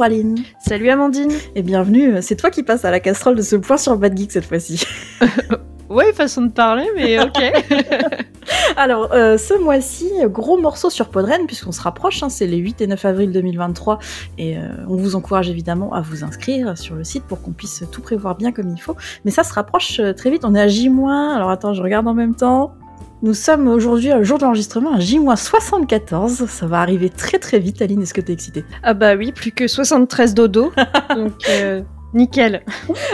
Bonjour Aline. Salut Amandine. Et bienvenue, c'est toi qui passes à la casserole de ce point sur Bad Geek cette fois-ci. Ouais, façon de parler, mais ok. Alors, ce mois-ci, gros morceau sur Podren, puisqu'on se rapproche, c'est les 8 et 9 avril 2023, et on vous encourage évidemment à vous inscrire sur le site pour qu'on puisse tout prévoir bien comme il faut. Mais ça se rapproche très vite, on est à J-, alors attends, je regarde en même temps. Nous sommes aujourd'hui, le jour de l'enregistrement, à J-74, ça va arriver très très vite. Aline, est-ce que t'es excitée ? Ah bah oui, plus que 73 dodo, donc nickel.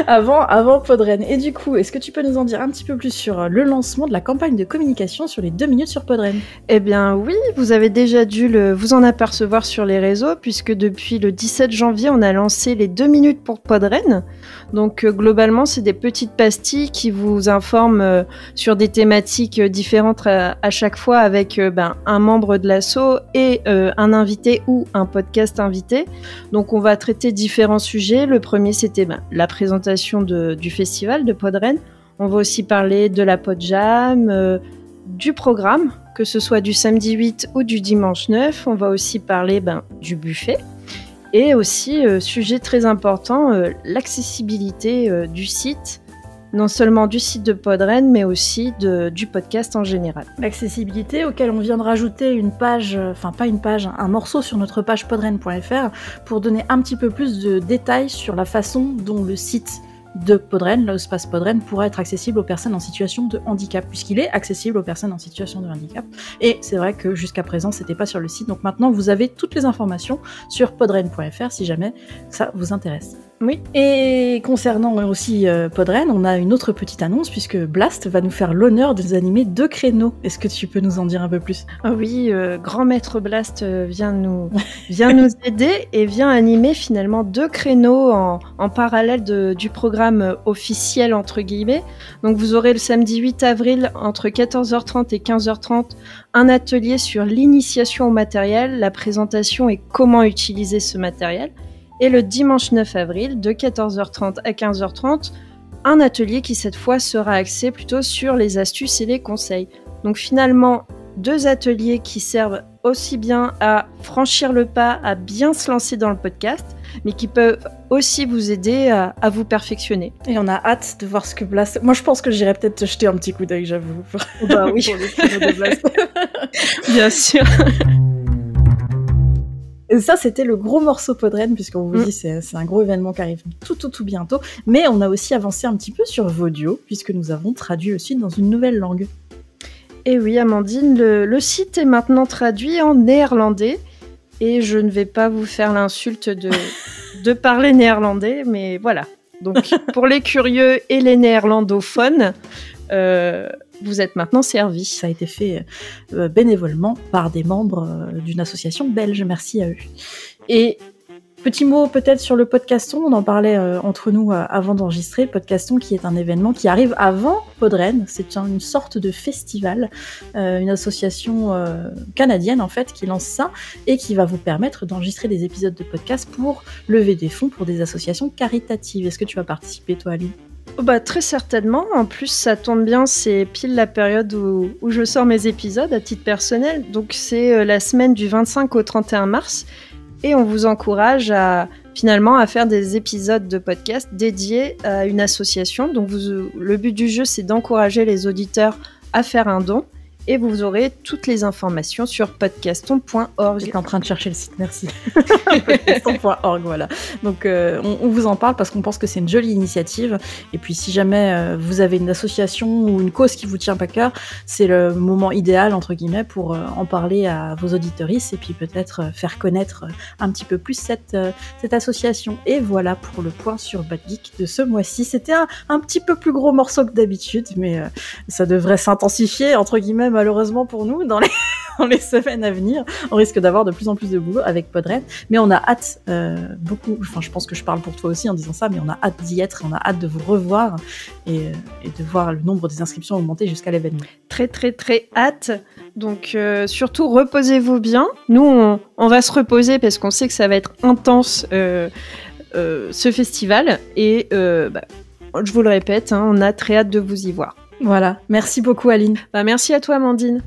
Avant Podren. Et du coup, est-ce que tu peux nous en dire un petit peu plus sur le lancement de la campagne de communication sur les 2 minutes sur Podren ? Eh bien oui, vous avez déjà dû vous en apercevoir sur les réseaux, puisque depuis le 17 janvier, on a lancé les 2 minutes pour Podren. Donc globalement, c'est des petites pastilles qui vous informent sur des thématiques différentes à chaque fois avec un membre de l'asso et un invité ou un podcast invité. Donc on va traiter différents sujets. Le premier, c'était la présentation du festival de Podren. On va aussi parler de la Podjam, du programme, que ce soit du samedi 8 ou du dimanche 9. On va aussi parler du buffet. Et aussi, sujet très important, l'accessibilité du site, non seulement du site de Podren, mais aussi du podcast en général. L'accessibilité auquel on vient de rajouter une page, un morceau sur notre page podren.fr pour donner un petit peu plus de détails sur la façon dont le site de Podren, l'espace Podren, pourra être accessible aux personnes en situation de handicap, puisqu'il est accessible aux personnes en situation de handicap. Et c'est vrai que jusqu'à présent, c'était pas sur le site. Donc maintenant, vous avez toutes les informations sur podren.fr si jamais ça vous intéresse. Oui. Et concernant aussi Podren, on a une autre petite annonce, puisque Blast va nous faire l'honneur de nous animer 2 créneaux. Est-ce que tu peux nous en dire un peu plus ? Ah oui, grand maître Blast vient nous aider et vient animer finalement 2 créneaux en parallèle du programme officiel entre guillemets. Donc vous aurez le samedi 8 avril entre 14h30 et 15h30 un atelier sur l'initiation au matériel, la présentation et comment utiliser ce matériel. Et le dimanche 9 avril, de 14h30 à 15h30, un atelier qui cette fois sera axé plutôt sur les astuces et les conseils. Donc finalement, 2 ateliers qui servent aussi bien à franchir le pas, à bien se lancer dans le podcast, mais qui peuvent aussi vous aider à vous perfectionner. Et on a hâte de voir ce que Blast... Moi, je pense que j'irai peut-être te jeter un petit coup d'œil, j'avoue. Bah oui. Pour les créneaux de Blast. Bien sûr. Et ça, c'était le gros morceau Podren, puisqu'on vous dit c'est un gros événement qui arrive tout bientôt. Mais on a aussi avancé un petit peu sur Vodio, puisque nous avons traduit le site dans une nouvelle langue. Et oui, Amandine, le site est maintenant traduit en néerlandais. Et je ne vais pas vous faire l'insulte de parler néerlandais, mais voilà. Donc, pour les curieux et les néerlandophones, vous êtes maintenant servis. Ça a été fait bénévolement par des membres d'une association belge. Merci à eux. Et petit mot peut-être sur le Podcaston. On en parlait entre nous avant d'enregistrer. Podcaston qui est un événement qui arrive avant Podren. C'est une sorte de festival, une association canadienne en fait qui lance ça et qui va vous permettre d'enregistrer des épisodes de podcast pour lever des fonds pour des associations caritatives. Est-ce que tu vas participer toi, Ali ? Très certainement. En plus, ça tombe bien, c'est pile la période où je sors mes épisodes à titre personnel. Donc, c'est la semaine du 25 au 31 mars. Et on vous encourage à faire des épisodes de podcast dédiés à une association. Donc, le but du jeu, c'est d'encourager les auditeurs à faire un don. Et vous aurez toutes les informations sur podcaston.org. J'étais en train de chercher le site, merci. Podcaston.org, voilà. Donc, on vous en parle parce qu'on pense que c'est une jolie initiative. Et puis, si jamais vous avez une association ou une cause qui vous tient à cœur, c'est le moment idéal, entre guillemets, pour en parler à vos auditeuristes et puis peut-être faire connaître un petit peu plus cette association. Et voilà pour le point sur Bad Geek de ce mois-ci. C'était un petit peu plus gros morceau que d'habitude, mais ça devrait s'intensifier, entre guillemets, malheureusement pour nous, dans les semaines à venir. On risque d'avoir de plus en plus de boulot avec Podren, mais on a hâte beaucoup, enfin je pense que je parle pour toi aussi en disant ça, mais on a hâte d'y être, on a hâte de vous revoir et de voir le nombre des inscriptions augmenter jusqu'à l'événement. Très très très hâte, donc surtout reposez-vous bien. Nous on va se reposer parce qu'on sait que ça va être intense ce festival et je vous le répète, on a très hâte de vous y voir. Voilà, merci beaucoup Aline. Merci à toi Amandine.